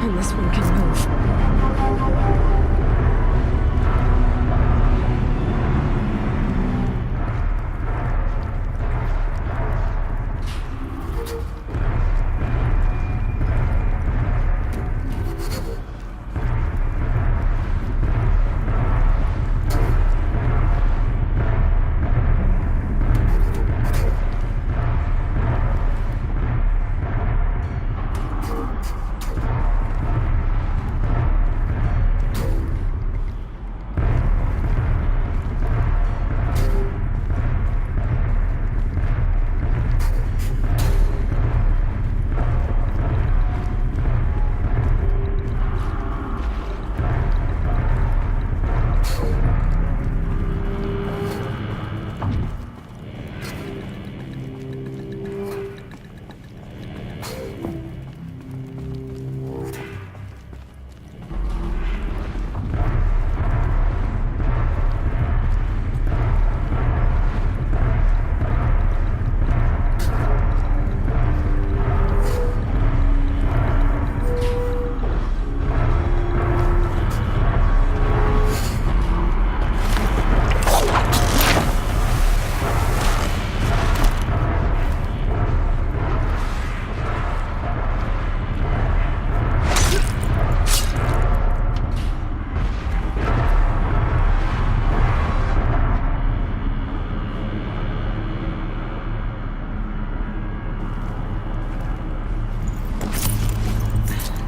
And this one can move.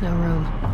No room.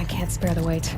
I can't spare the weight.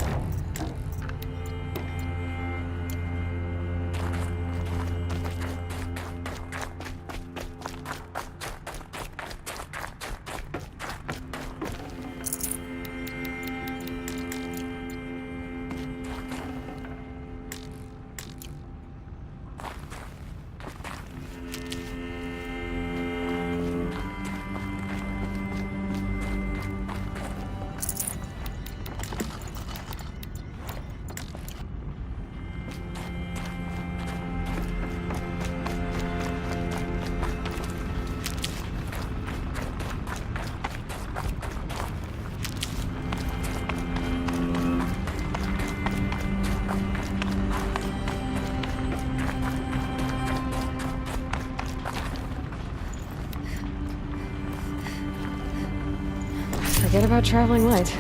Forget about traveling light.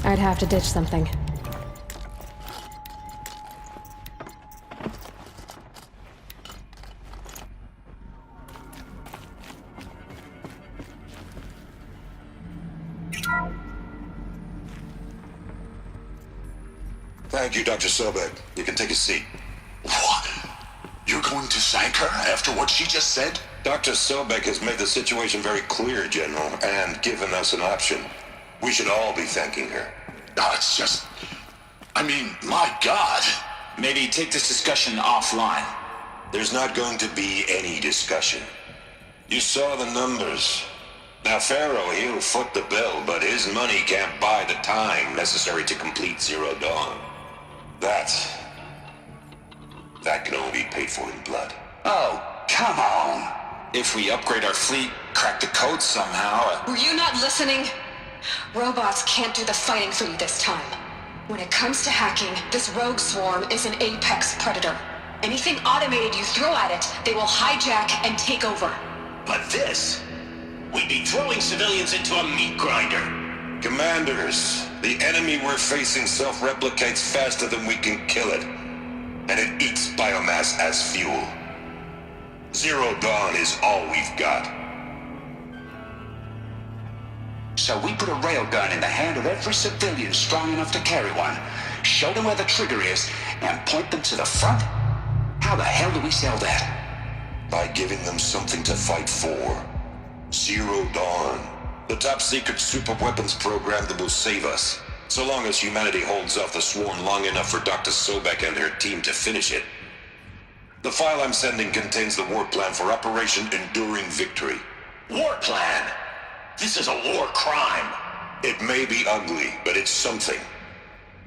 I'd have to ditch something. Thank you, Dr. Sobek. You can take a seat. What? You're going to thank her after what she just said? Dr. Sobek has made the situation very clear, General, and given us an option. We should all be thanking her. No, it's just... I mean, my God. Maybe take this discussion offline. There's not going to be any discussion. You saw the numbers. Now, Pharaoh, he'll foot the bill, but his money can't buy the time necessary to complete Zero Dawn. That can only be paid for in blood. Oh, come on. If we upgrade our fleet, crack the code somehow... Were you not listening? Robots can't do the fighting for you this time. When it comes to hacking, this rogue swarm is an apex predator. Anything automated you throw at it, they will hijack and take over. But this... we'd be throwing civilians into a meat grinder. Commanders, the enemy we're facing self-replicates faster than we can kill it. And it eats biomass as fuel. Zero Dawn is all we've got. So we put a railgun in the hand of every civilian strong enough to carry one, show them where the trigger is, and point them to the front? How the hell do we sell that? By giving them something to fight for. Zero Dawn. The top-secret super-weapons program that will save us. So long as humanity holds off the swarm long enough for Dr. Sobek and her team to finish it. The file I'm sending contains the war plan for Operation Enduring Victory. War plan? This is a war crime. It may be ugly, but it's something.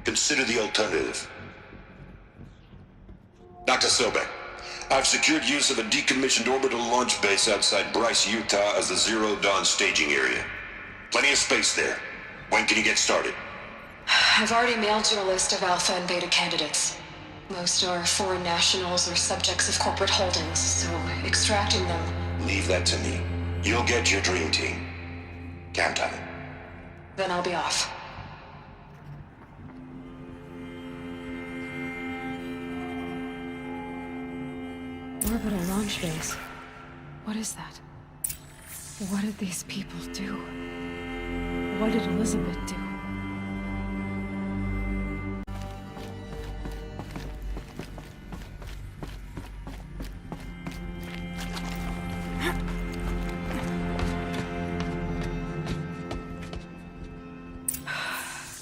Consider the alternative. Dr. Sobek, I've secured use of a decommissioned orbital launch base outside Bryce, Utah as the Zero Dawn staging area. Plenty of space there. When can you get started? I've already mailed you a list of alpha and beta candidates. Most are foreign nationals or subjects of corporate holdings, so extracting them... Leave that to me. You'll get your dream team. Count on it. Then I'll be off. orbital launch base. What is that? What did these people do? What did Elizabeth do?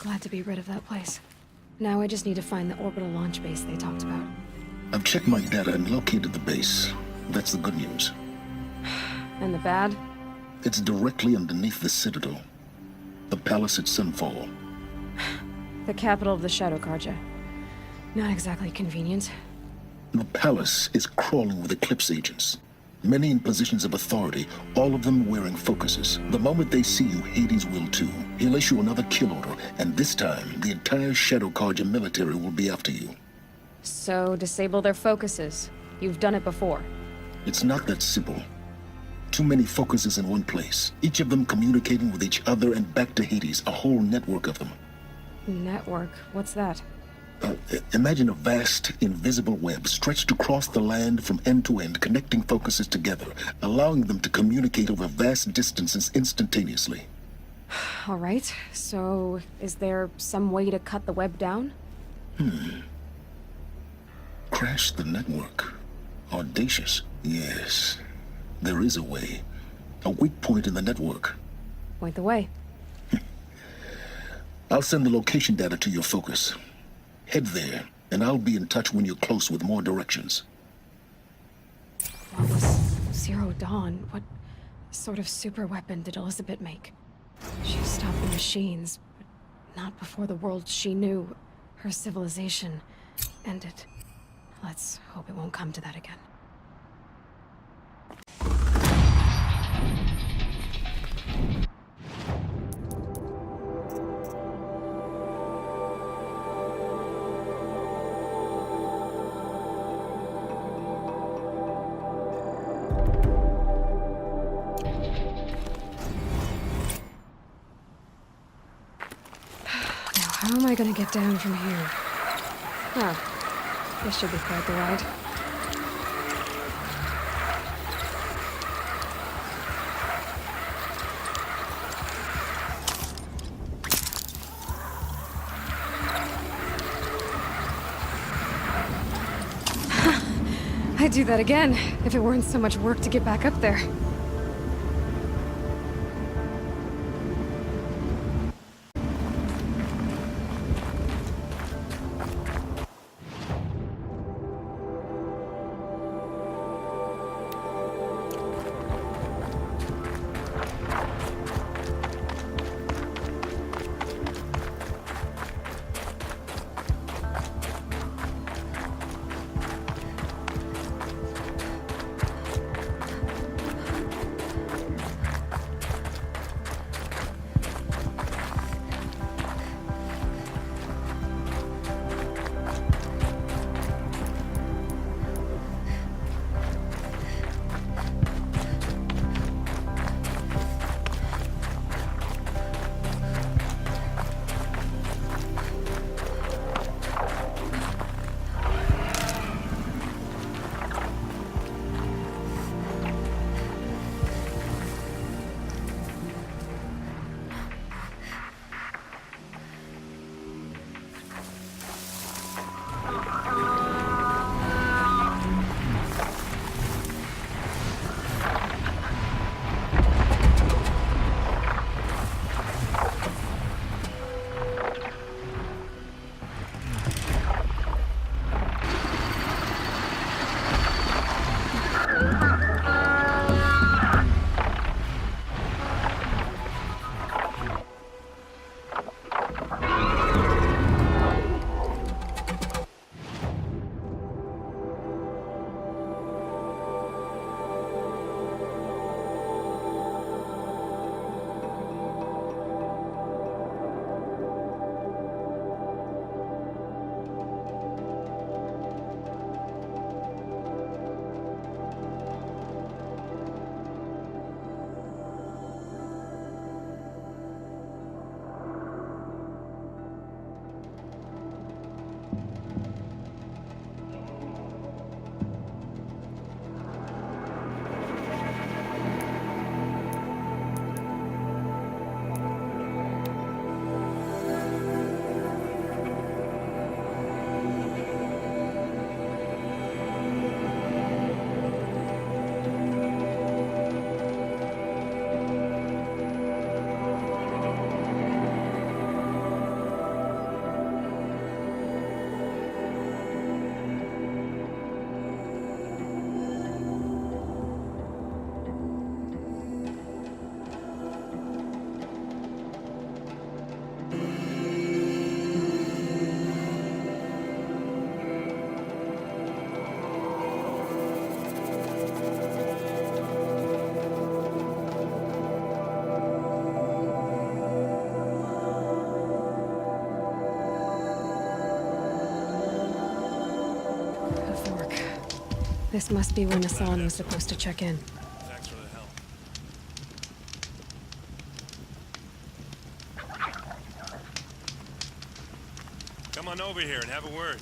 Glad to be rid of that place. Now I just need to find the orbital launch base they talked about. I've checked my data and located the base. That's the good news. And the bad? It's directly underneath the Citadel. The palace at Sunfall. The capital of the Shadow Carja. Not exactly convenient. The palace is crawling with Eclipse agents. Many in positions of authority, all of them wearing focuses. The moment they see you, Hades will too. He'll issue another kill order, and this time, the entire Shadow Carja military will be after you. So, disable their focuses. You've done it before. It's not that simple. Too many focuses in one place, each of them communicating with each other and back to Hades, a whole network of them. Network? What's that? Imagine a vast, invisible web stretched across the land from end to end, connecting focuses together, allowing them to communicate over vast distances instantaneously. All right, so is there some way to cut the web down? Crash the network. Audacious. Yes, there is a way. A weak point in the network. Point the way. I'll send the location data to your focus. Head there, and I'll be in touch when you're close with more directions. What was Zero Dawn? What sort of super weapon did Elizabeth make? She stopped the machines, but not before the world she knew, her civilization, ended. Let's hope it won't come to that again. How am I gonna get down from here? Huh. This should be quite the ride. I'd do that again, if it weren't so much work to get back up there. This must be when Hassan was supposed to check in. Thanks for the help. Come on over here and have a word.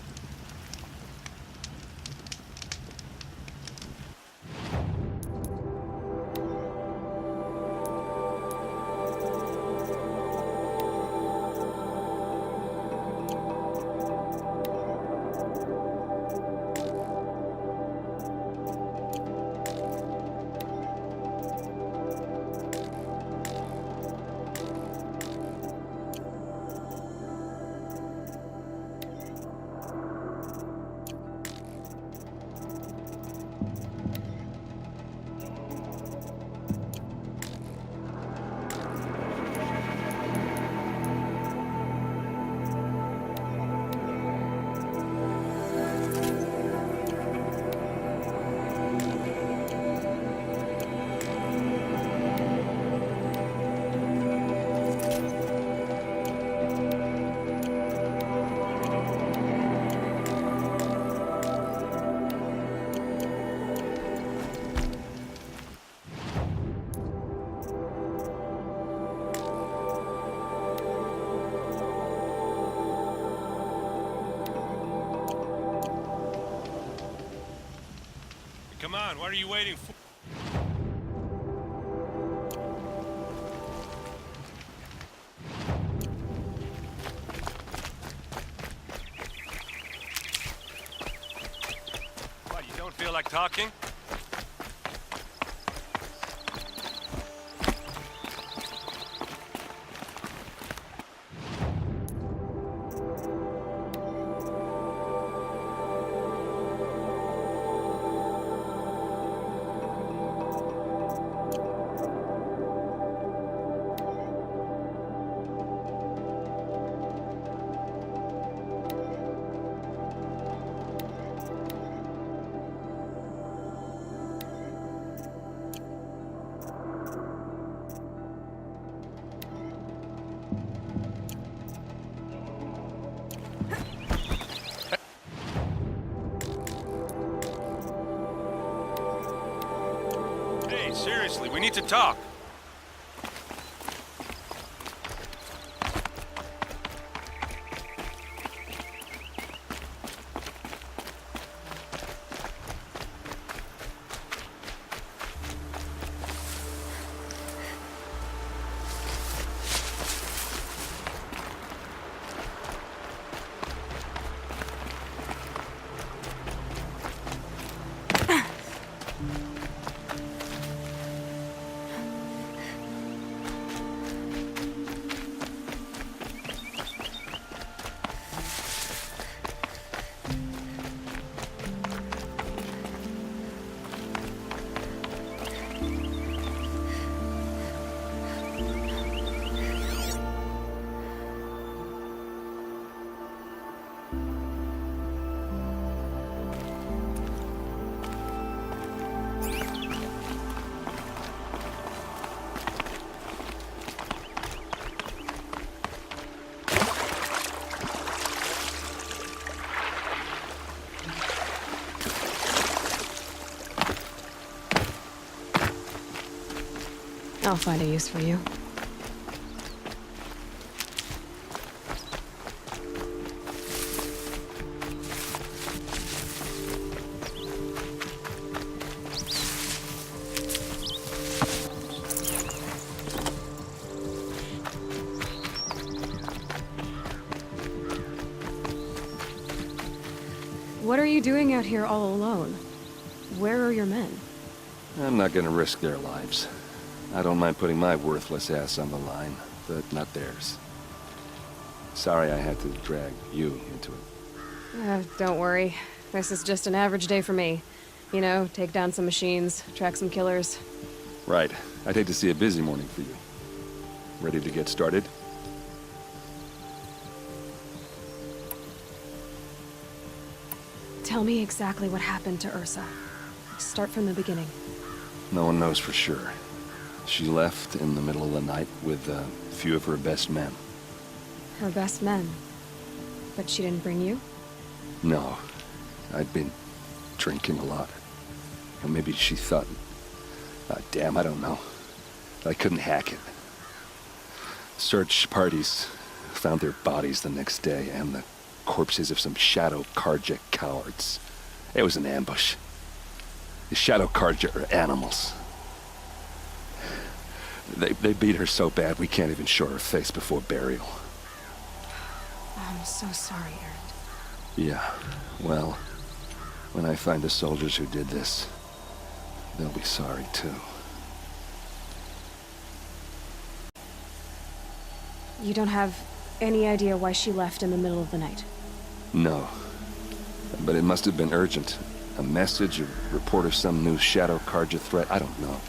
Come on, what are you waiting for? What, you don't feel like talking? Hey, seriously, we need to talk. I'll find a use for you. What are you doing out here all alone? Where are your men? I'm not gonna risk their lives. I don't mind putting my worthless ass on the line, but not theirs. Sorry I had to drag you into it. Don't worry. This is just an average day for me. You know, take down some machines, track some killers. Right. I'd hate to see a busy morning for you. Ready to get started? Tell me exactly what happened to Ursa. Start from the beginning. No one knows for sure. She left in the middle of the night with a few of her best men. Her best men? But she didn't bring you? No. I'd been drinking a lot. Or maybe she thought... damn, I don't know. I couldn't hack it. Search parties found their bodies the next day and the corpses of some Shadow Karja cowards. It was an ambush. The Shadow Karja are animals. They beat her so bad we can't even show her face before burial. I'm so sorry, Aaron. Yeah, well, when I find the soldiers who did this, they'll be sorry too. You don't have any idea why she left in the middle of the night? No. But it must have been urgent. A message, a report of some new Shadow Karja threat, I don't know.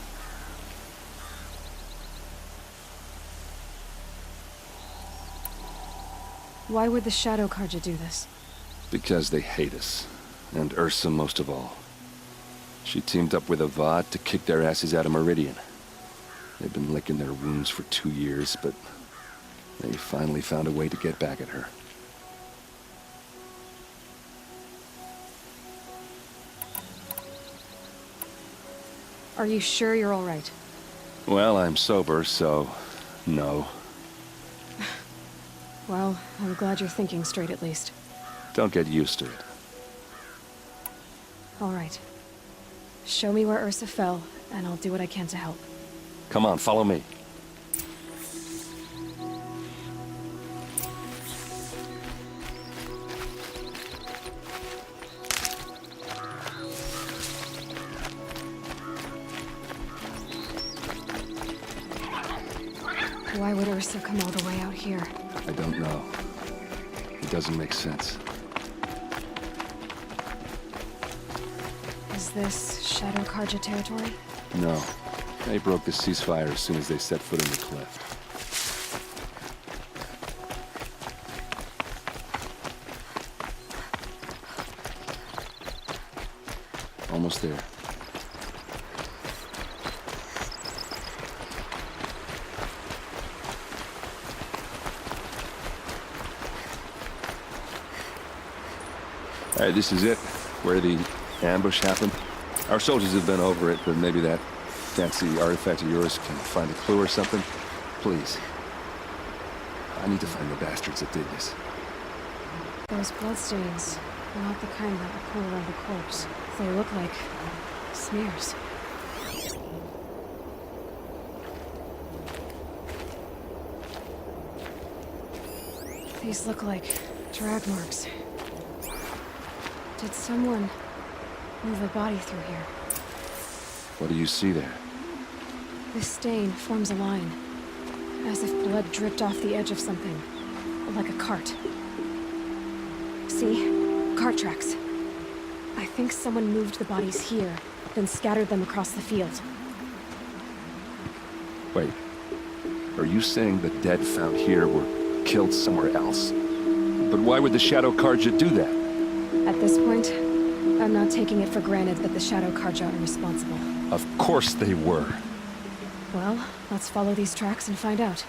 Why would the Shadow Karja do this? Because they hate us. And Ursa most of all. She teamed up with Avad to kick their asses out of Meridian. They've been licking their wounds for 2 years, but they finally found a way to get back at her. Are you sure you're all right? Well, I'm sober, so no. Well, I'm glad you're thinking straight at least. Don't get used to it. All right. Show me where Ursa fell, and I'll do what I can to help. Come on, follow me. Why would Ursa come all the way out here? I don't know. It doesn't make sense. Is this Shadow Karja territory? No. They broke the ceasefire as soon as they set foot in the cliff. Almost there. All right, this is it, where the ambush happened. Our soldiers have been over it, but maybe that fancy artifact of yours can find a clue or something. Please. I need to find the bastards that did this. Those bloodstains are not the kind that occur around a corpse. They look like smears. These look like drag marks. Did someone move a body through here? What do you see there? This stain forms a line, as if blood dripped off the edge of something, like a cart. See? Cart tracks. I think someone moved the bodies here, then scattered them across the field. Wait. Are you saying the dead found here were killed somewhere else? But why would the Shadow Karja do that? At this point, I'm not taking it for granted that the Shadow Karja are responsible. Of course they were. Well, let's follow these tracks and find out.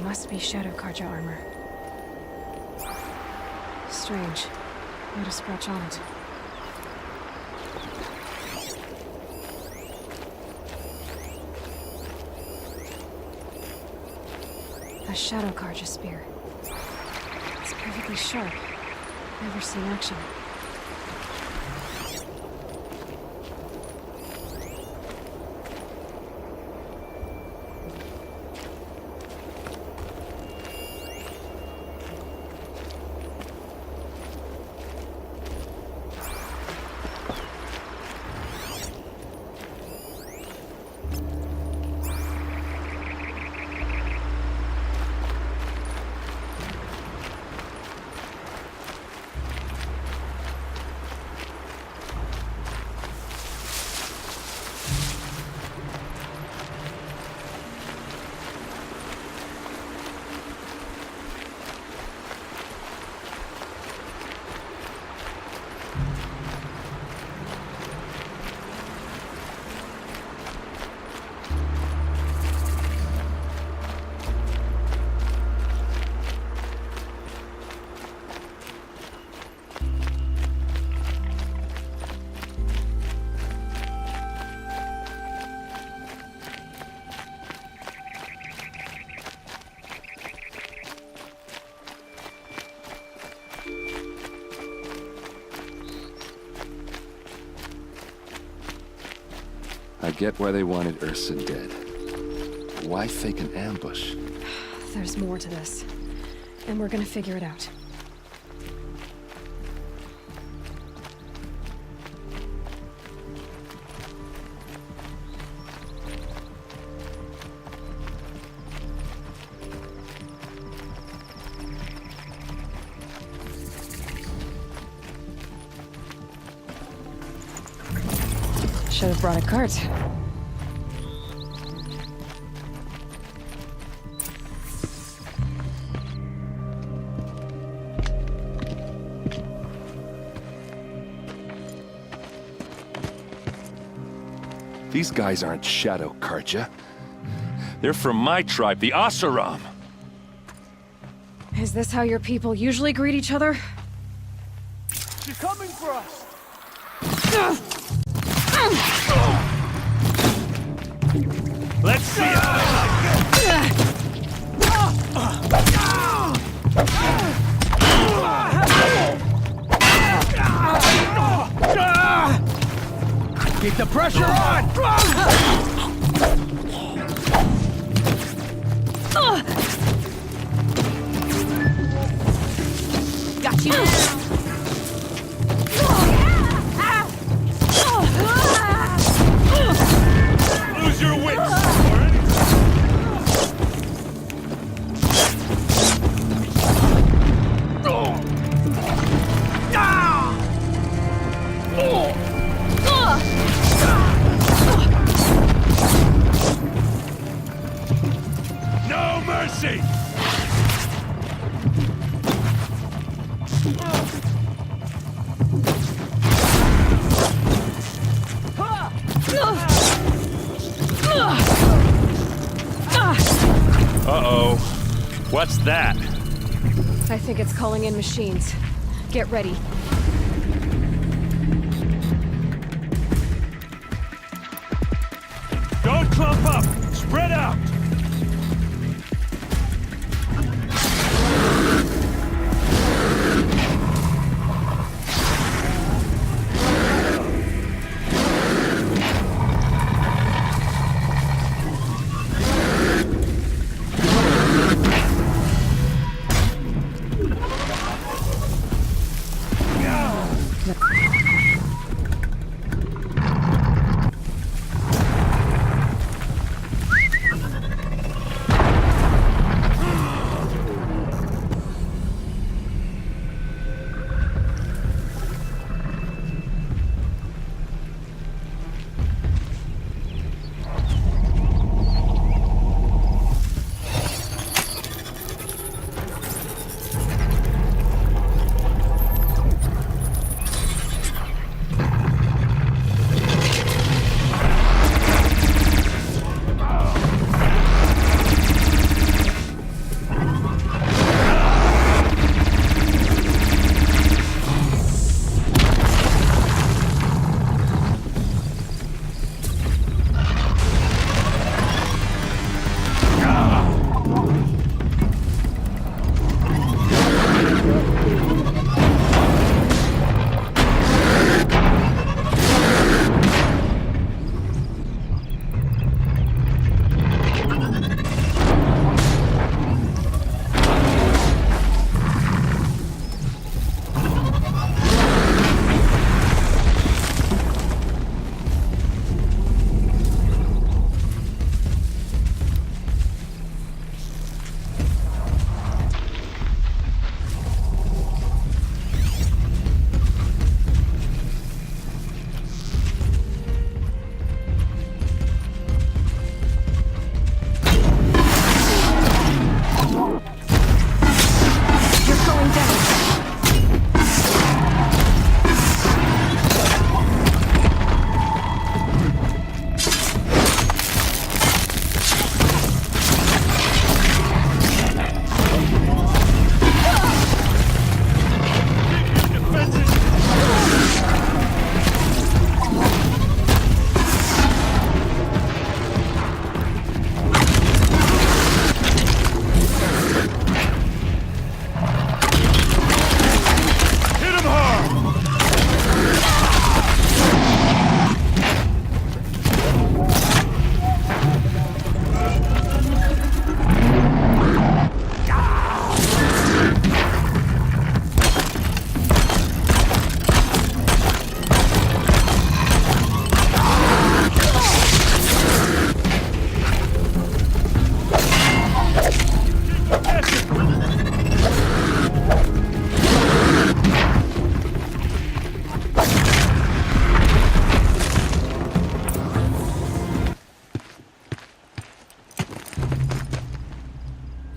Must be Shadow Karja armor. strange. Not a scratch on it. A Shadow Karja spear. It's perfectly sharp. Never seen action. I get why they wanted Ursa dead. Why fake an ambush? There's more to this. And we're gonna figure it out. Should have brought a cart. These guys aren't Shadow Karja. They're from my tribe, the Asaram. Is this how your people usually greet each other? She's coming for us! Let's see how Keep the pressure on! Got you. lose your wits. No mercy! Uh-oh. What's that? I think it's calling in machines. Get ready. Don't clump up! Spread out!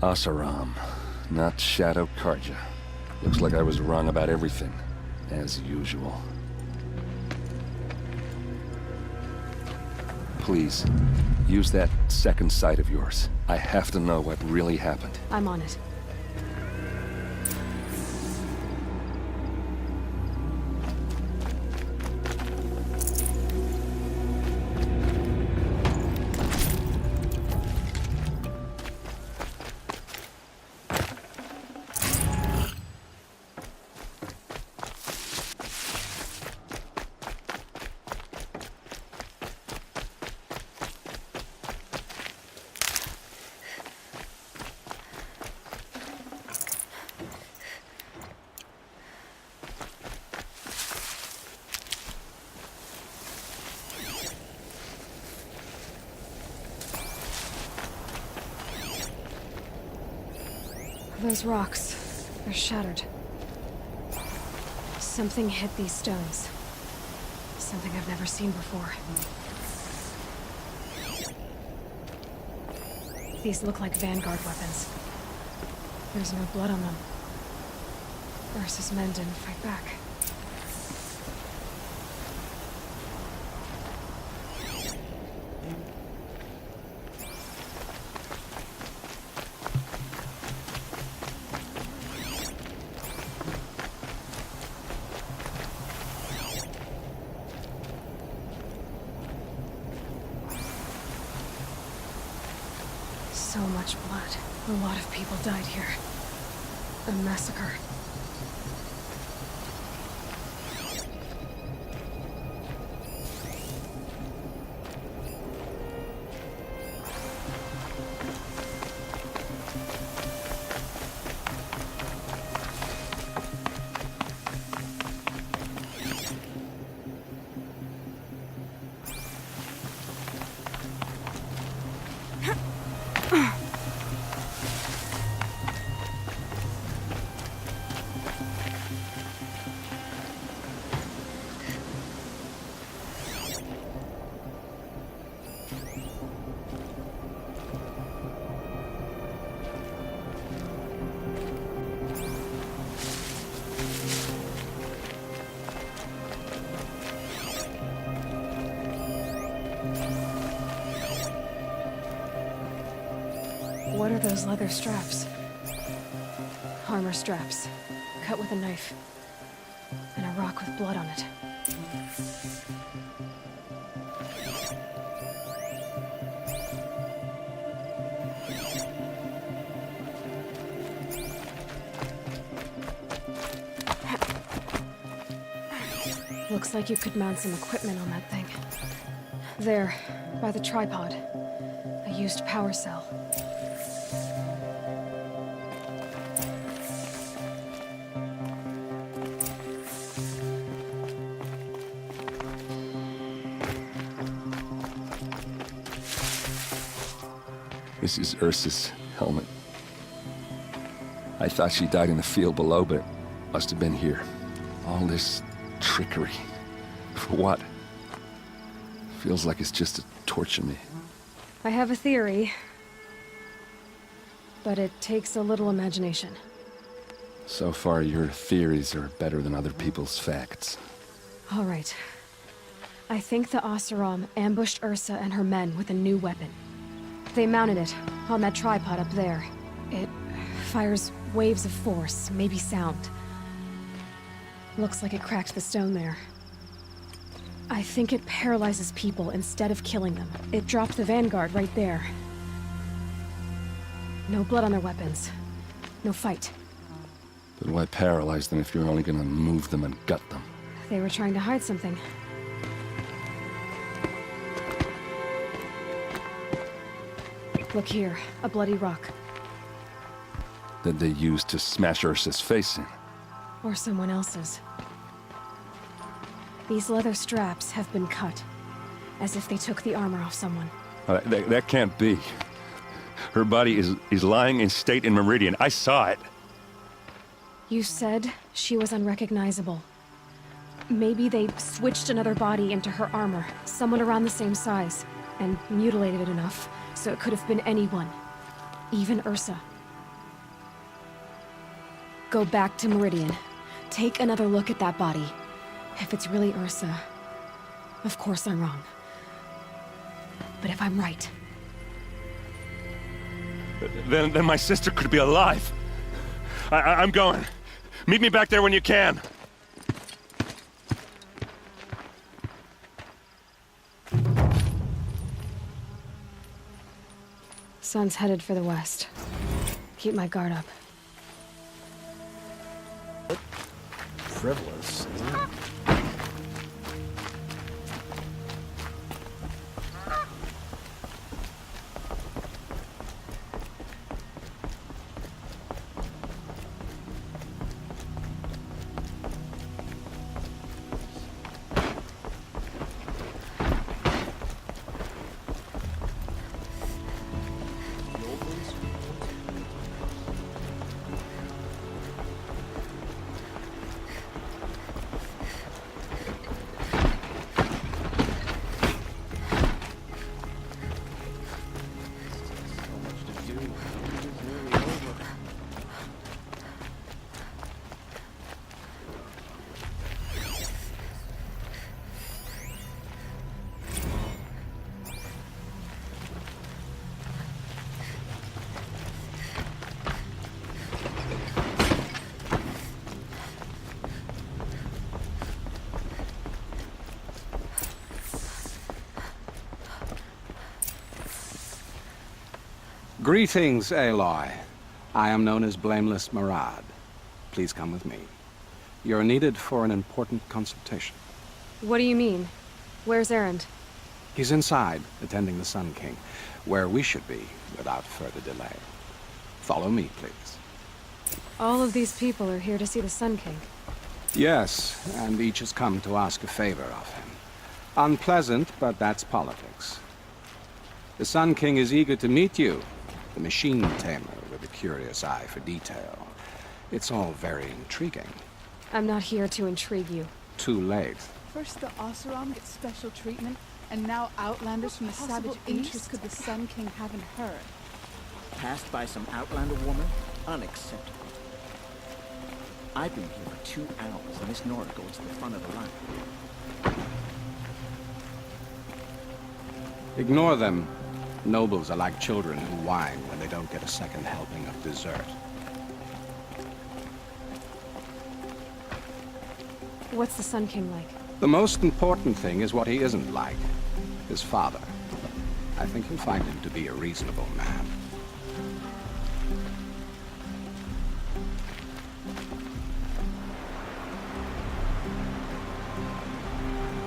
Asaram, not Shadow Karja. Looks like I was wrong about everything, as usual. Please, use that second sight of yours. I have to know what really happened. I'm on it. Those rocks, they're shattered. Something hit these stones. Something I've never seen before. These look like Vanguard weapons. There's no blood on them. Ursa's men didn't fight back. So much blood. A lot of people died here. A massacre. What are those leather straps? Armor straps, cut with a knife. And a rock with blood on it. Looks like you could mount some equipment on that thing. There, by the tripod. A used power cell. This is Ursa's helmet. I thought she died in the field below, but it must have been here. All this trickery. For what? Feels like it's just to torture me. I have a theory. But it takes a little imagination. So far, your theories are better than other people's facts. All right. I think the Oseram ambushed Ursa and her men with a new weapon. They mounted it on that tripod up there. It fires waves of force, maybe sound. Looks like it cracked the stone there. I think it paralyzes people instead of killing them. It dropped the Vanguard right there. No blood on their weapons. No fight. But why paralyze them if you're only gonna move them and gut them? They were trying to hide something. Look here, a bloody rock. That they used to smash Ursa's face in. Or someone else's. These leather straps have been cut, as if they took the armor off someone. That can't be. Her body is lying in state in Meridian. I saw it. You said she was unrecognizable. Maybe they switched another body into her armor, someone around the same size, and mutilated it enough so it could have been anyone. Even Ursa. Go back to Meridian. Take another look at that body. If it's really Ursa, of course I'm wrong. But if I'm right, Then my sister could be alive. I'm going. Meet me back there when you can. sun's headed for the west. Keep my guard up. Frivolous, isn't it? Greetings, Aloy. I am known as Blameless Murad. Please come with me. You're needed for an important consultation. What do you mean? Where's Erend? He's inside, attending the Sun King, where we should be without further delay. Follow me, please. All of these people are here to see the Sun King. Yes, and each has come to ask a favor of him. Unpleasant, but that's politics. The Sun King is eager to meet you, the machine tamer with a curious eye for detail. It's all very intriguing. I'm not here to intrigue you. Too late. First the Oseram get special treatment, and now outlanders from the savage interest could the Sun King haven't heard. Passed by some outlander woman? Unacceptable. I've been here for 2 hours, and Miss Nora goes to the front of the line. Ignore them. Nobles are like children who whine when they don't get a second helping of dessert. What's the Sun King like? The most important thing is what he isn't like. His father. I think you'll find him to be a reasonable man.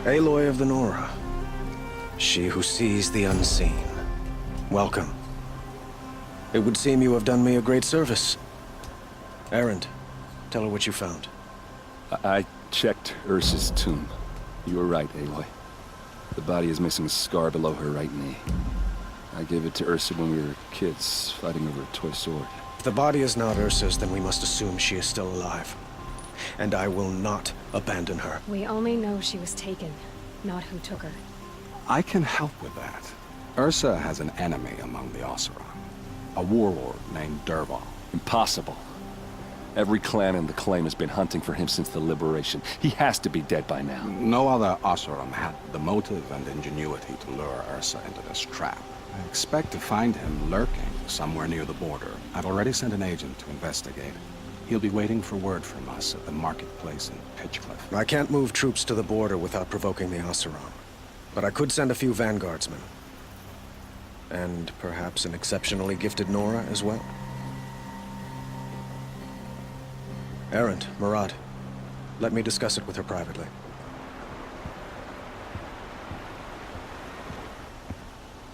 Aloy of the Nora. She who sees the unseen. Welcome. It would seem you have done me a great service. Erend, tell her what you found. I checked Ursa's tomb. You were right, Aloy. The body is missing a scar below her right knee. I gave it to Ursa when we were kids, fighting over a toy sword. If the body is not Ursa's, then we must assume she is still alive. And I will not abandon her. We only know she was taken, not who took her. I can help with that. Ursa has an enemy among the Oseram. A warlord named Dervahl. Impossible. Every clan in the claim has been hunting for him since the liberation. He has to be dead by now. No other Oseram had the motive and ingenuity to lure Ursa into this trap. I expect to find him lurking somewhere near the border. I've already sent an agent to investigate. He'll be waiting for word from us at the marketplace in Pitchcliff. I can't move troops to the border without provoking the Oseram. But I could send a few vanguardsmen. And perhaps an exceptionally gifted Nora as well. Erend, Murad, let me discuss it with her privately.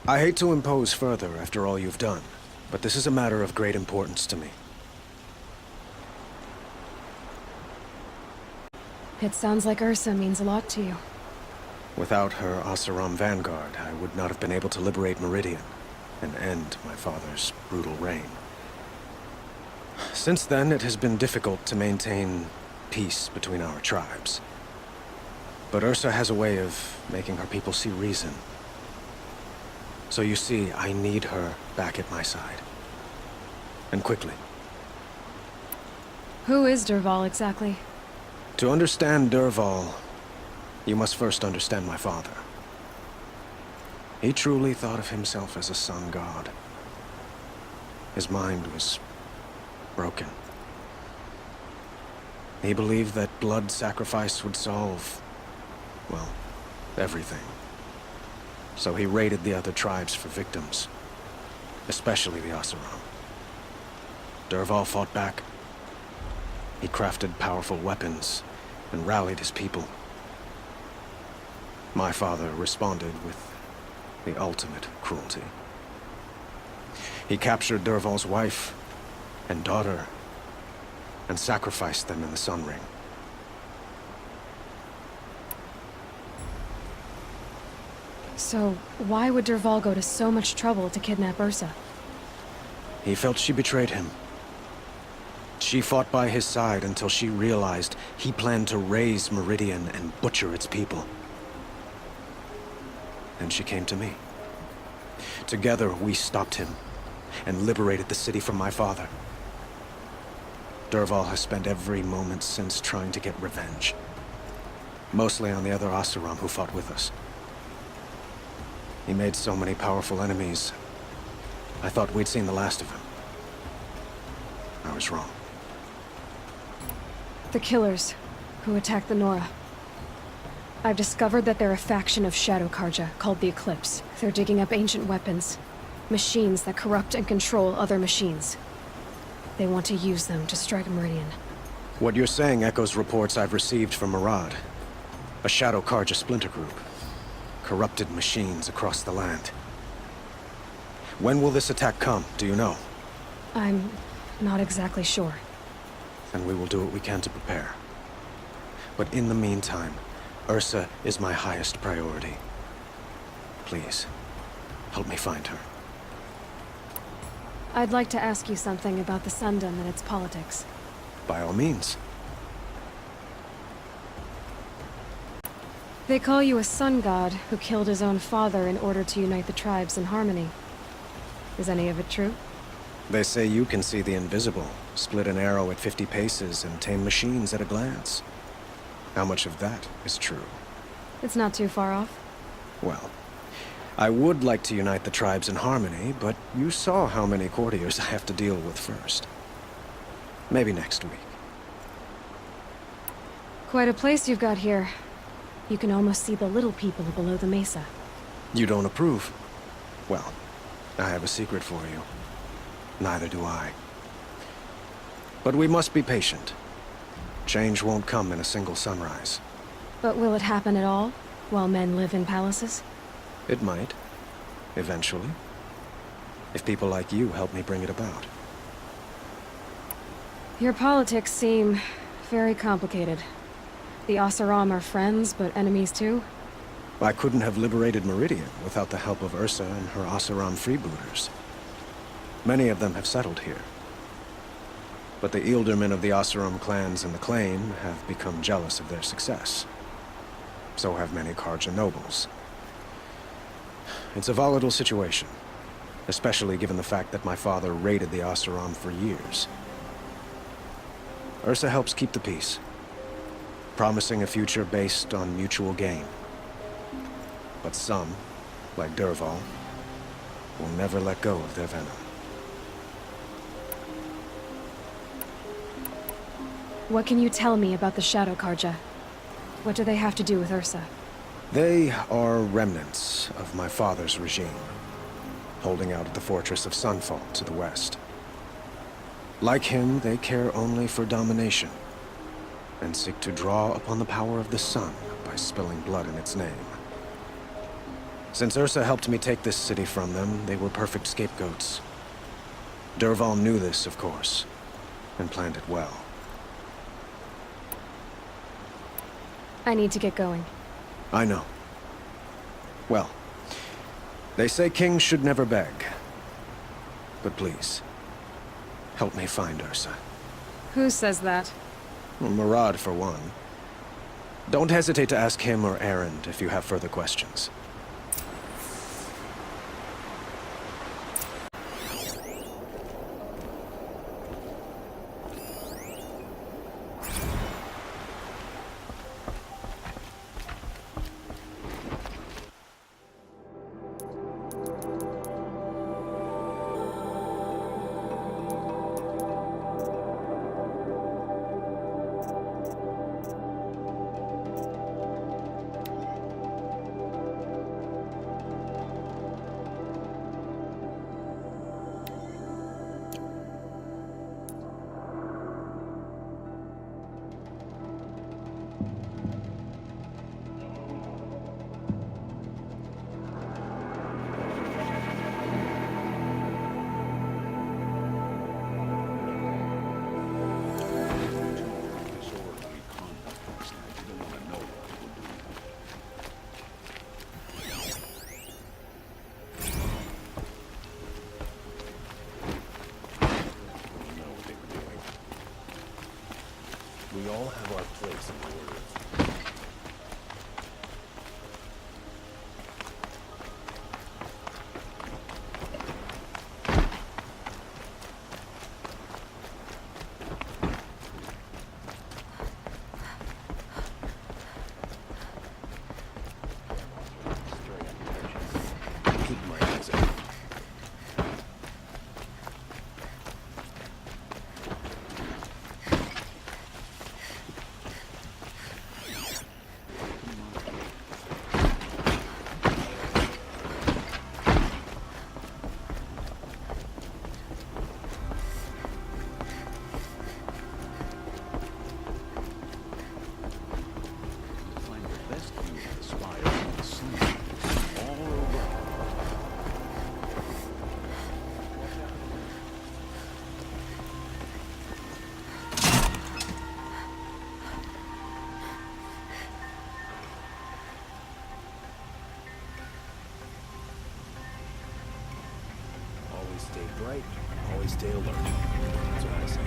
I hate to impose further after all you've done, but this is a matter of great importance to me. It sounds like Ursa means a lot to you. Without her Oseram vanguard, I would not have been able to liberate Meridian and end my father's brutal reign. Since then, it has been difficult to maintain peace between our tribes. But Ursa has a way of making her people see reason. So you see, I need her back at my side. And quickly. Who is Dervahl exactly? To understand Dervahl, you must first understand my father. He truly thought of himself as a sun god. His mind was broken. He believed that blood sacrifice would solve, well, everything. So he raided the other tribes for victims, especially the Oseram. Dervahl fought back. He crafted powerful weapons and rallied his people. My father responded with the ultimate cruelty. He captured Dervahl's wife and daughter and sacrificed them in the Sun Ring. So, why would Dervahl go to so much trouble to kidnap Ursa? He felt she betrayed him. She fought by his side until she realized he planned to raise Meridian and butcher its people. Then she came to me. Together, we stopped him and liberated the city from my father. Dervahl has spent every moment since trying to get revenge. Mostly on the other Oseram who fought with us. He made so many powerful enemies. I thought we'd seen the last of him. I was wrong. The killers who attacked the Nora. I've discovered that they're a faction of Shadow Karja called the Eclipse. They're digging up ancient weapons. Machines that corrupt and control other machines. They want to use them to strike Meridian. What you're saying echoes reports I've received from Murad. A Shadow Karja splinter group. Corrupted machines across the land. When will this attack come, do you know? I'm not exactly sure. And we will do what we can to prepare. But in the meantime, Ursa is my highest priority. Please, help me find her. I'd like to ask you something about the Sundom and its politics. By all means. They call you a sun god who killed his own father in order to unite the tribes in harmony. Is any of it true? They say you can see the invisible, split an arrow at 50 paces, and tame machines at a glance. How much of that is true? It's not too far off. Well, I would like to unite the tribes in harmony, but you saw how many courtiers I have to deal with first. Maybe next week. Quite a place you've got here. You can almost see the little people below the mesa. You don't approve? Well, I have a secret for you. Neither do I. But we must be patient. Change won't come in a single sunrise. But will it happen at all, while men live in palaces? It might. Eventually. If people like you help me bring it about. Your politics seem very complicated. The Oseram are friends, but enemies too? I couldn't have liberated Meridian without the help of Ursa and her Oseram freebooters. Many of them have settled here. But the Ealdormen of the Oseram clans in the Claim have become jealous of their success. So have many Karja nobles. It's a volatile situation, especially given the fact that my father raided the Oseram for years. Ursa helps keep the peace, promising a future based on mutual gain. But some, like Dervahl, will never let go of their venom. What can you tell me about the Shadow Karja? What do they have to do with Ursa? They are remnants of my father's regime, holding out at the fortress of Sunfall to the west. Like him, they care only for domination, and seek to draw upon the power of the sun by spilling blood in its name. Since Ursa helped me take this city from them, they were perfect scapegoats. Dervahl knew this, of course, and planned it well. I need to get going. I know. Well, they say kings should never beg. But please, help me find Ursa. Who says that? Well, Murad, for one. Don't hesitate to ask him or Erend if you have further questions. We all have our place in the order. Keep my eyes open. Find the best view of the spire from the sun. All over. Always stay bright, always stay alert. That's what I say.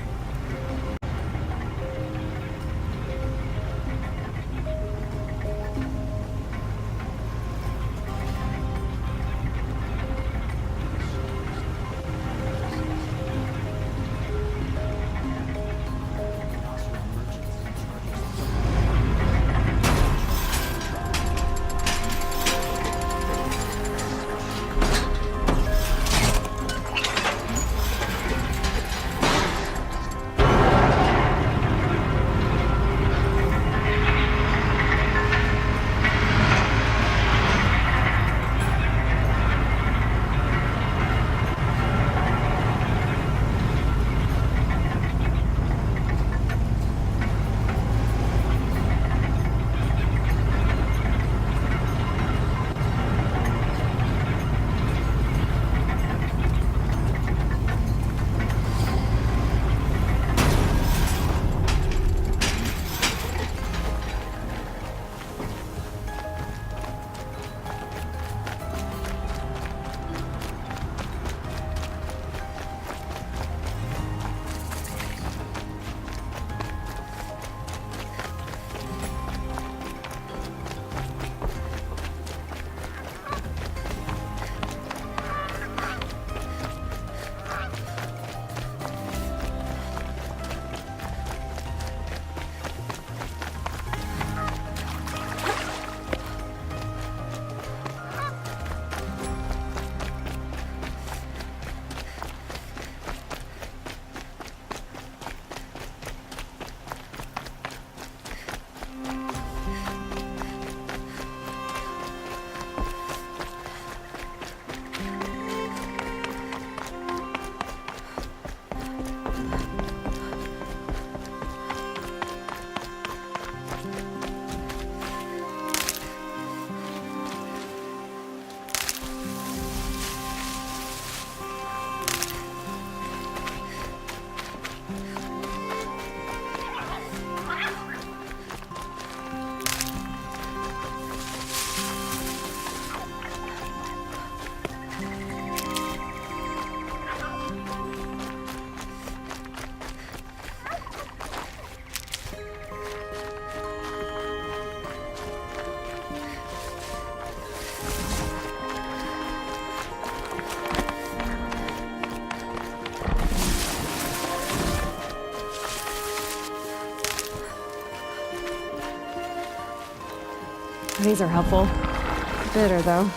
These are helpful. Bitter, though.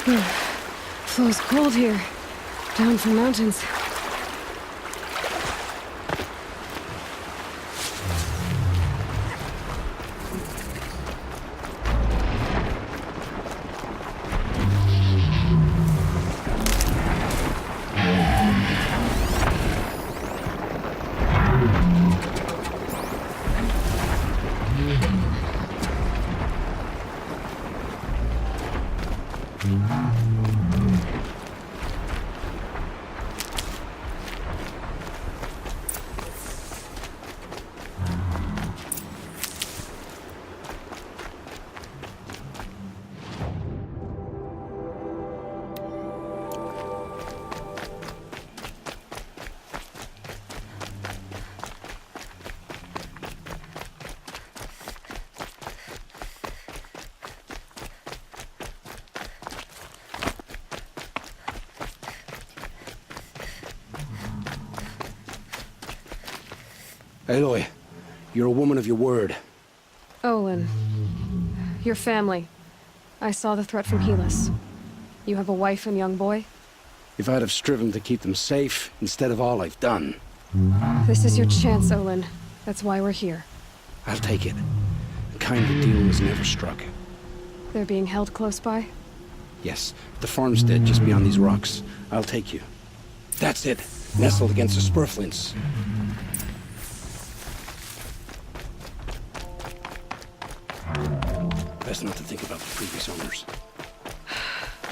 Flow's cold here. Down from mountains. Aloy, you're a woman of your word. Olin. Your family. I saw the threat from Helis. You have a wife and young boy? If I'd have striven to keep them safe instead of all I've done. This is your chance, Olin. That's why we're here. I'll take it. A kinder deal was never struck. They're being held close by? Yes, the farmstead just beyond these rocks. I'll take you. That's it. Nestled against the spurflints. Best not to think about the previous owners.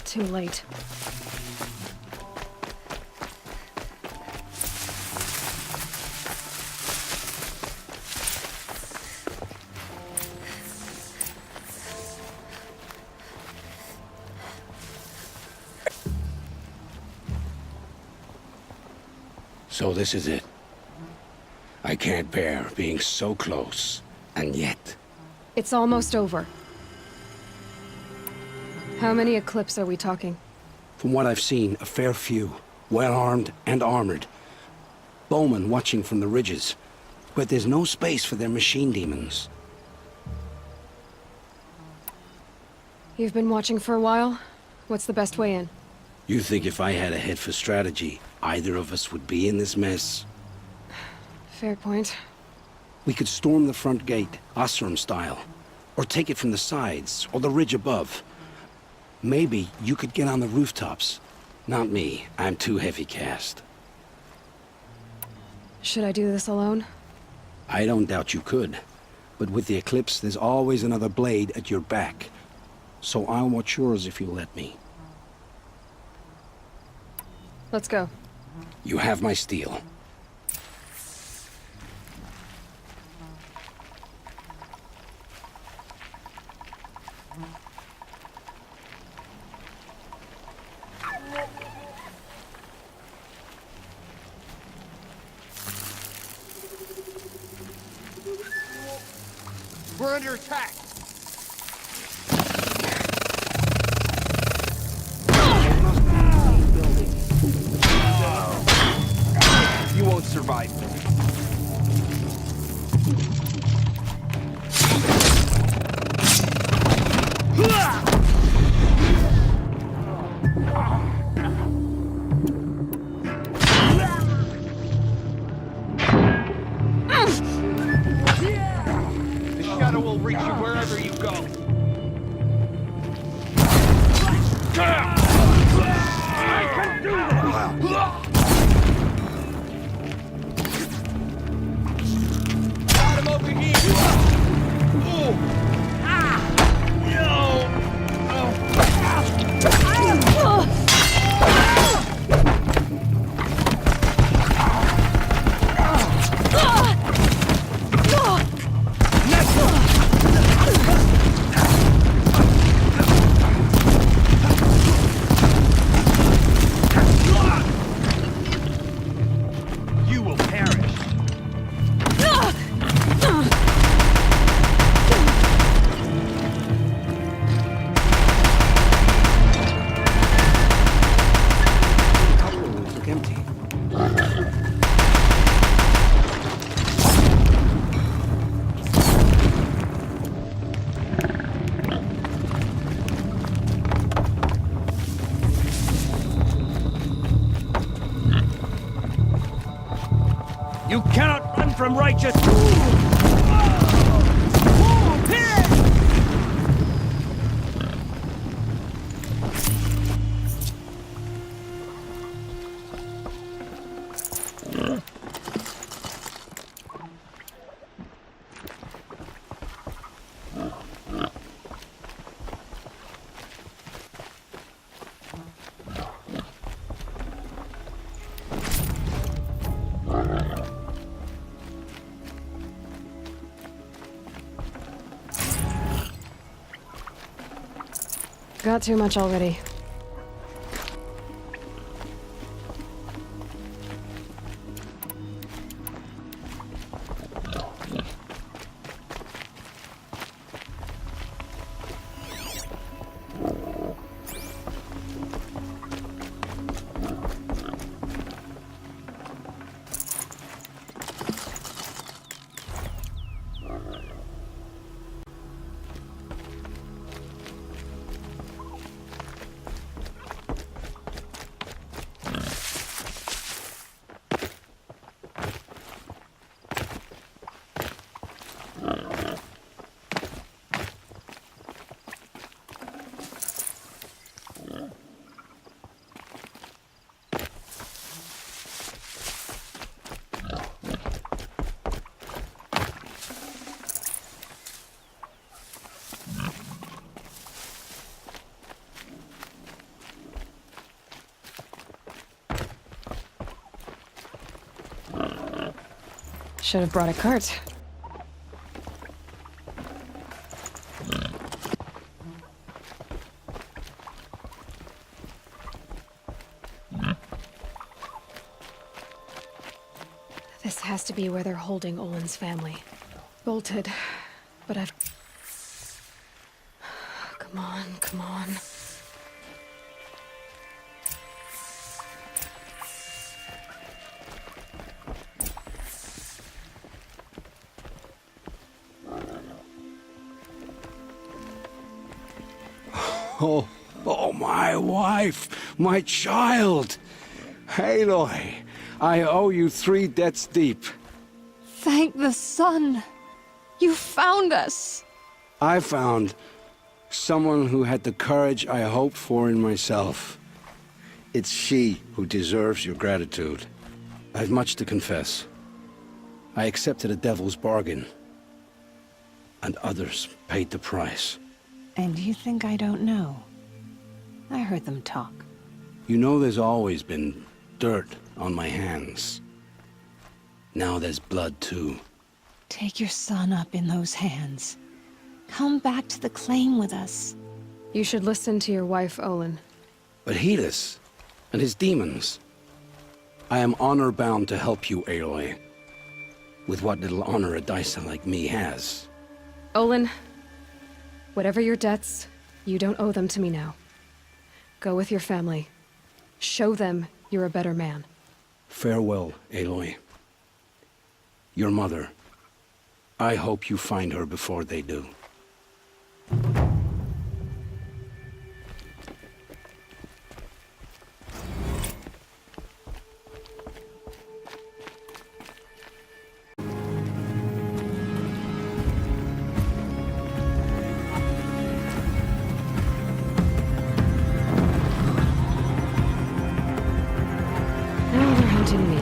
Too late. So this is it. I can't bear being so close, and yet... It's almost over. How many Eclipse are we talking? From what I've seen, a fair few. Well-armed and armored. Bowmen watching from the ridges. But there's no space for their machine demons. You've been watching for a while? What's the best way in? You think if I had a head for strategy, either of us would be in this mess? Fair point. We could storm the front gate, Osram style. Or take it from the sides, or the ridge above. Maybe you could get on the rooftops. Not me. I'm too heavy cast. Should I do this alone? I don't doubt you could. But with the Eclipse, there's always another blade at your back. So I'll watch yours if you let me. Let's go. You have my steel. We're under attack. You won't survive this. The shadow will reach you wherever you go. I can do this! Got him over here! Ooh. Ah! You cannot run from righteous... Got too much already. Should have brought a cart. This has to be where they're holding Olin's family. Bolted, but I've... Come on, come on. Oh, my wife, my child. Aloy, I owe you 3 debts deep. Thank the sun. You found us. I found someone who had the courage I hoped for in myself. It's she who deserves your gratitude. I've much to confess. I accepted a devil's bargain, and others paid the price. And you think I don't know? I heard them talk. You know there's always been dirt on my hands. Now there's blood, too. Take your son up in those hands. Come back to the claim with us. You should listen to your wife, Olin. But Helis and his demons. I am honor-bound to help you, Aloy. With what little honor a dicer like me has. Olin, whatever your debts, you don't owe them to me now. Go with your family. Show them you're a better man. Farewell, Aloy. Your mother. I hope you find her before they do. Now they're hunting me.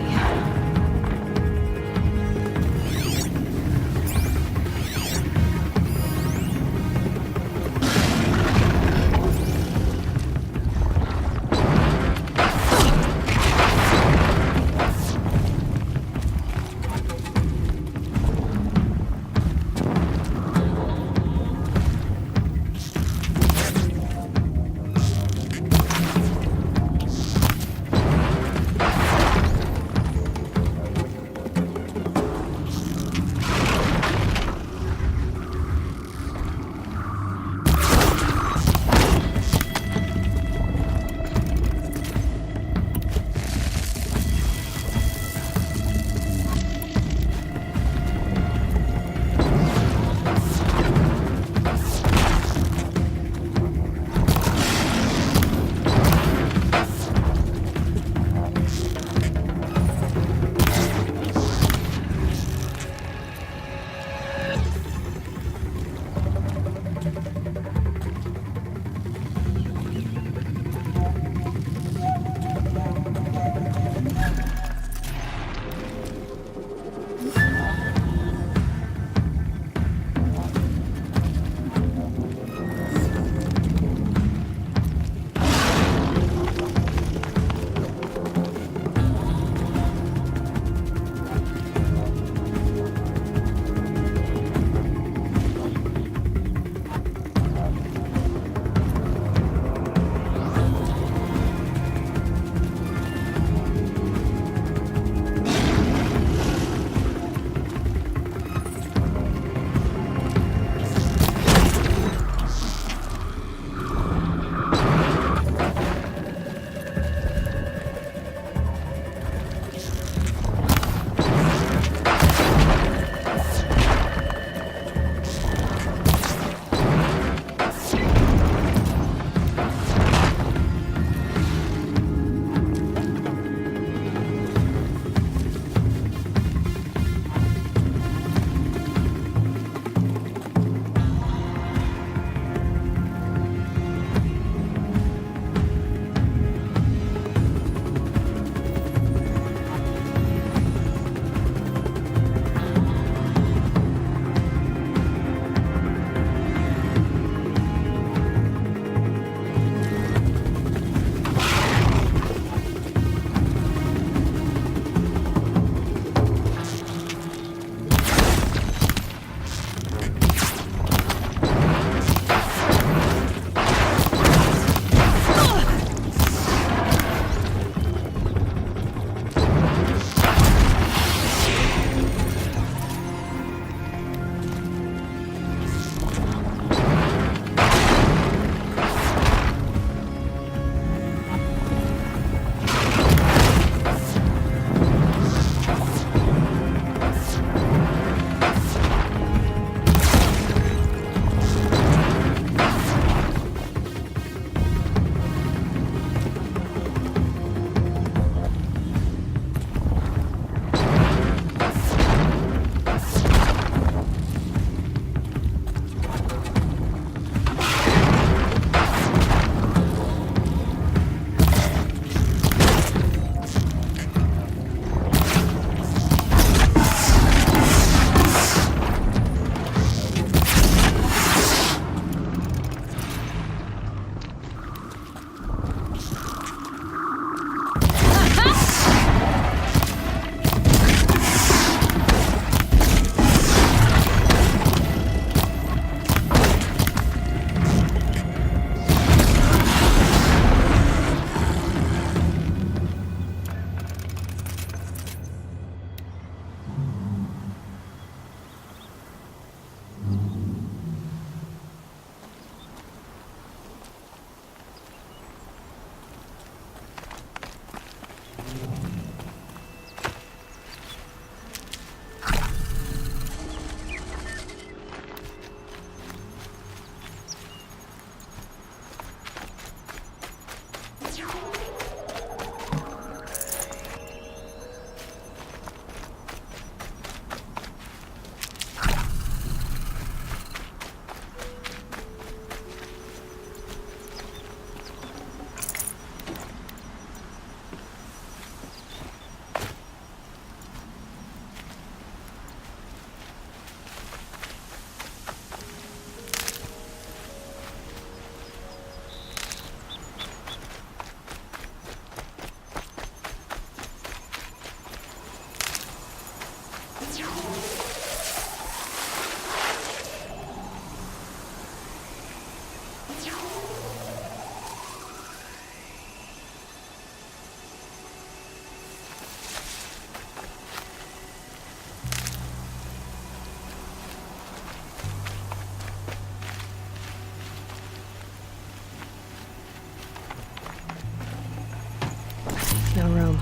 No room.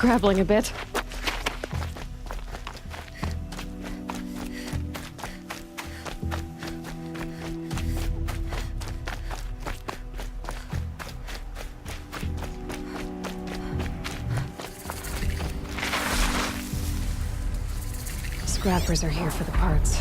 Scrabbling a bit. Scrappers are here for the parts.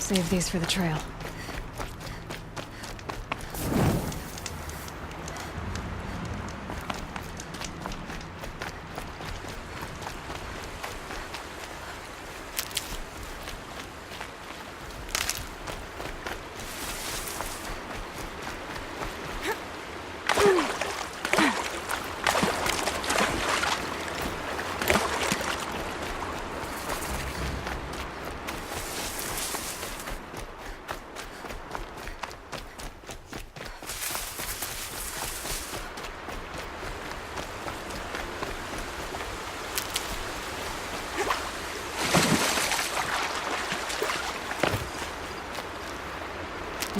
Save these for the trail.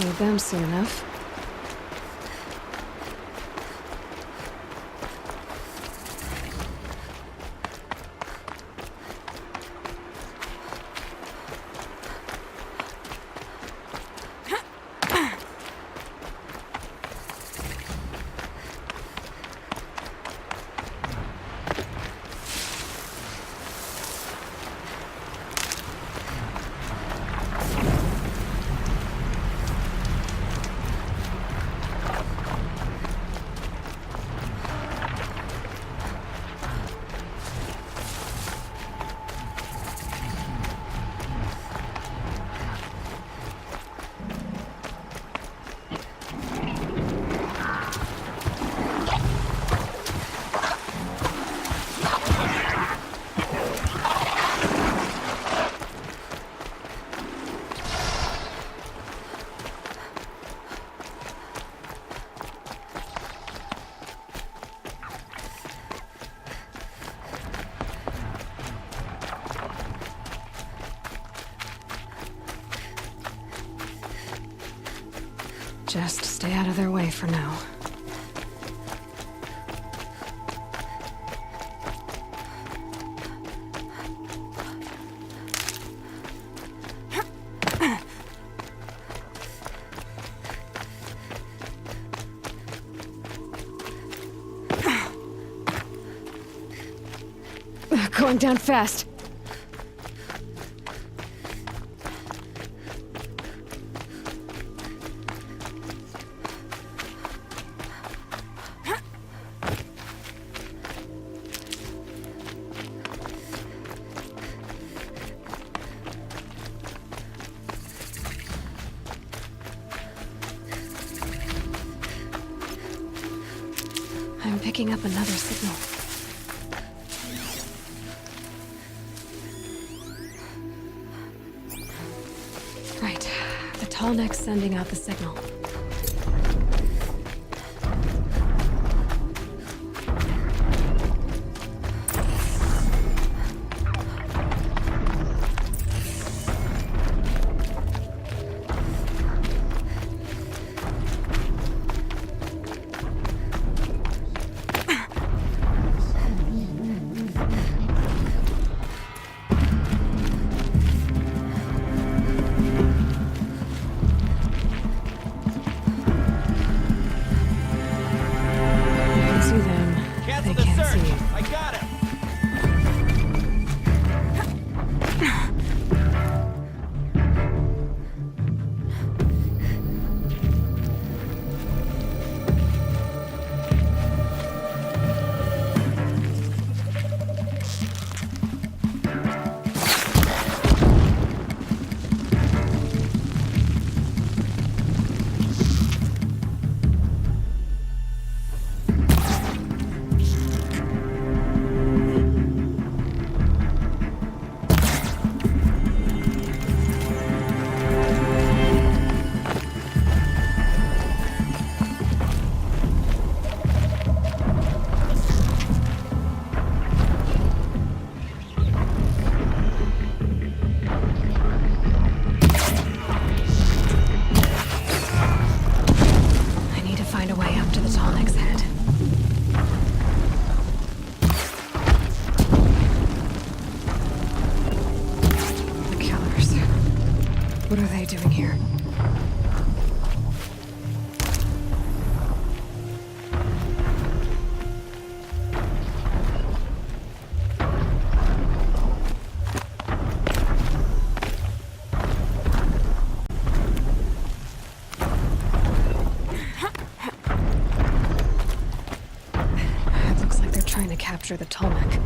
Need them soon enough. Just stay out of their way for now. Going down fast. I'm picking up another signal. Right. The tall neck's sending out the signal. What are they doing here? It looks like they're trying to capture the Tolmec.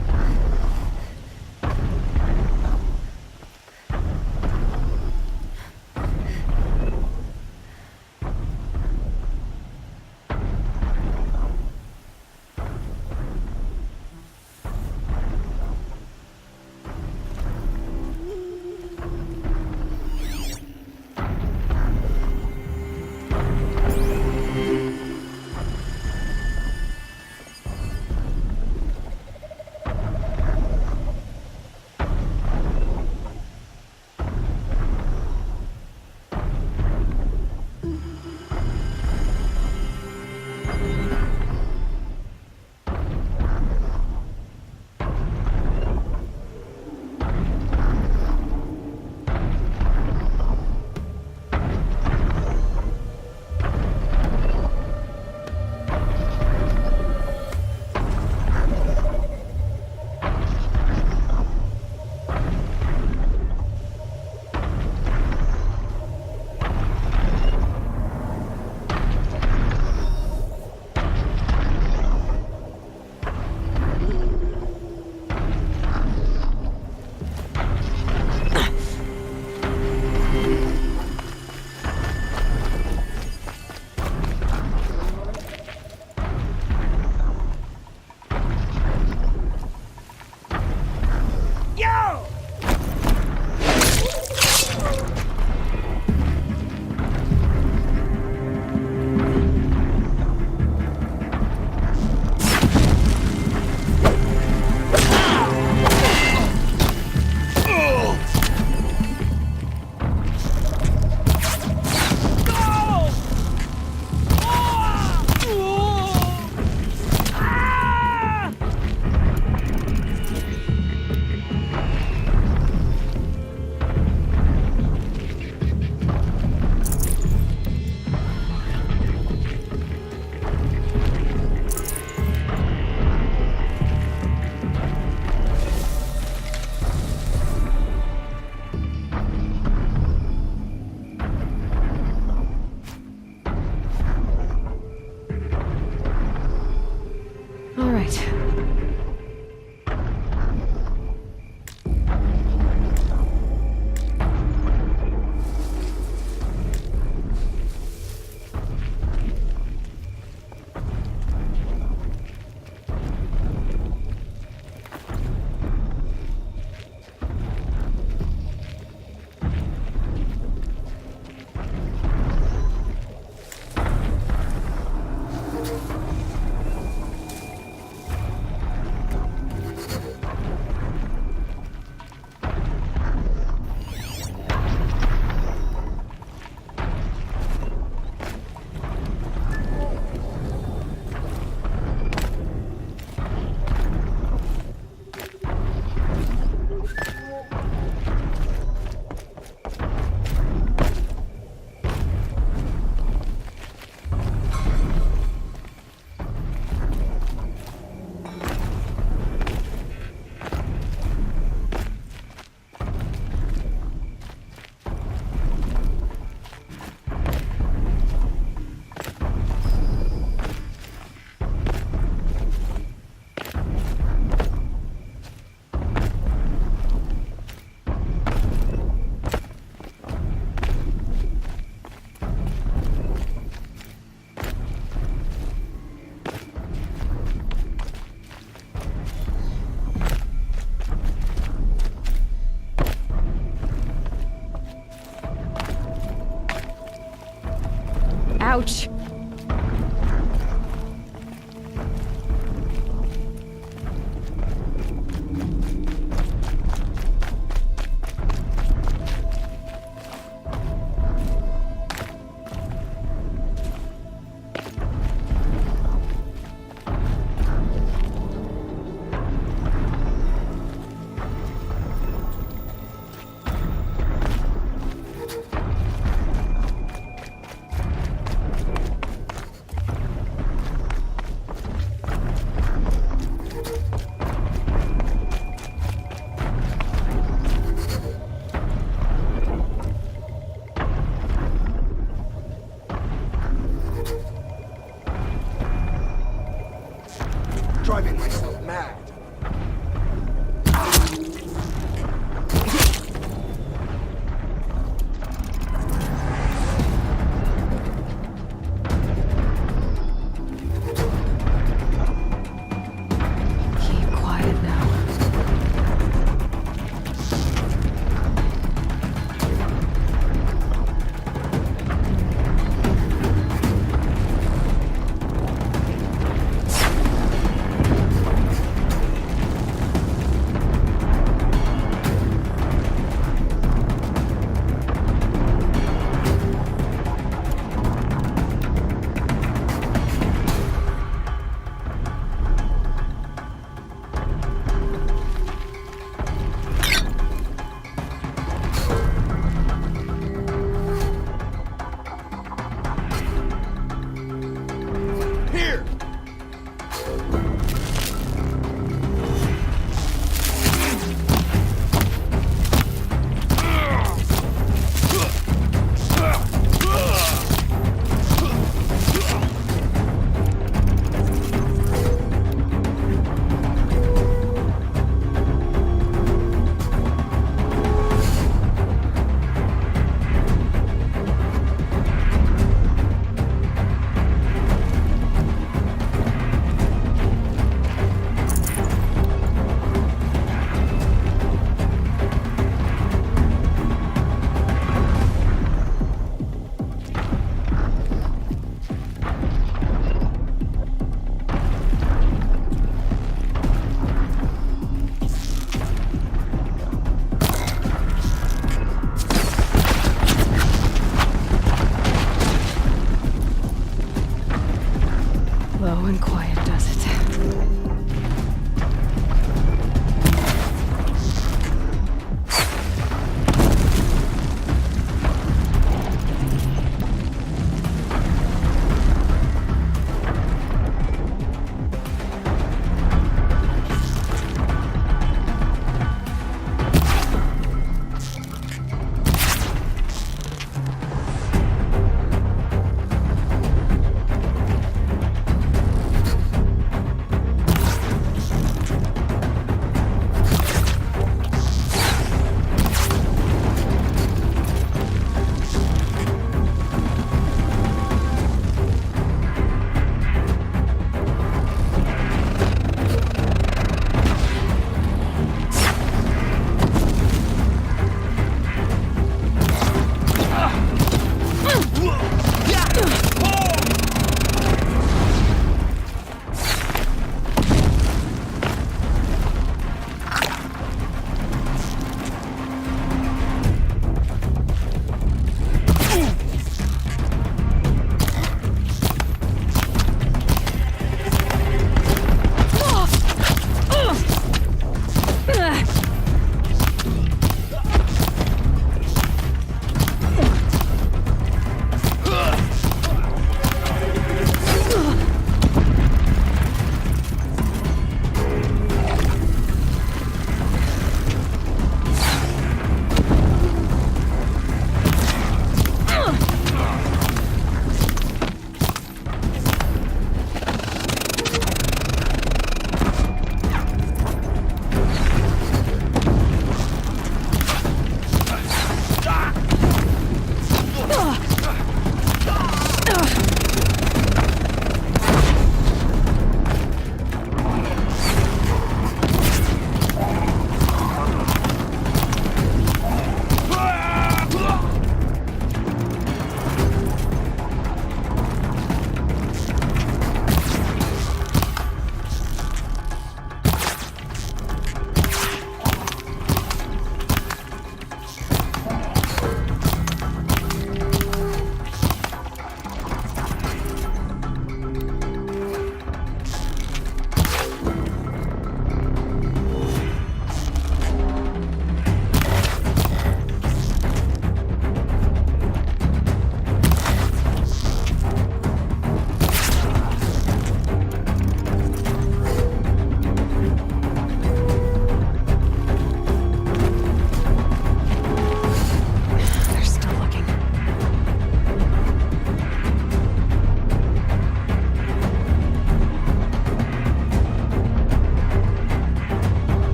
Ouch. Driving myself mad. Keep quiet now. Here! Low and quiet does it.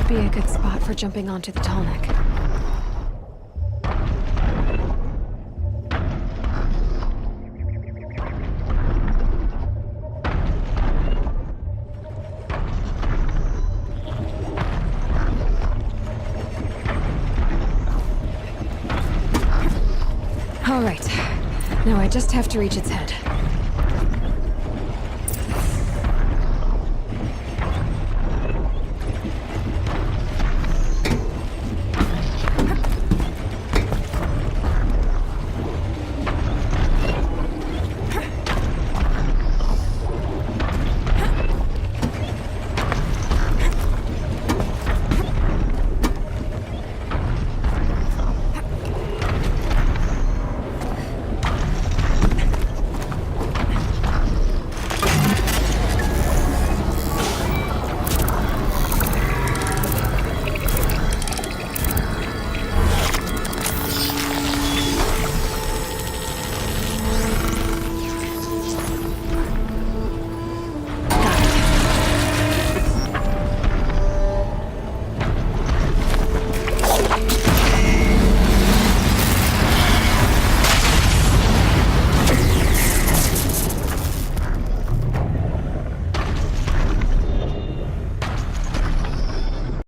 should be a good spot for jumping onto the tall neck. All right. Now I just have to reach its head.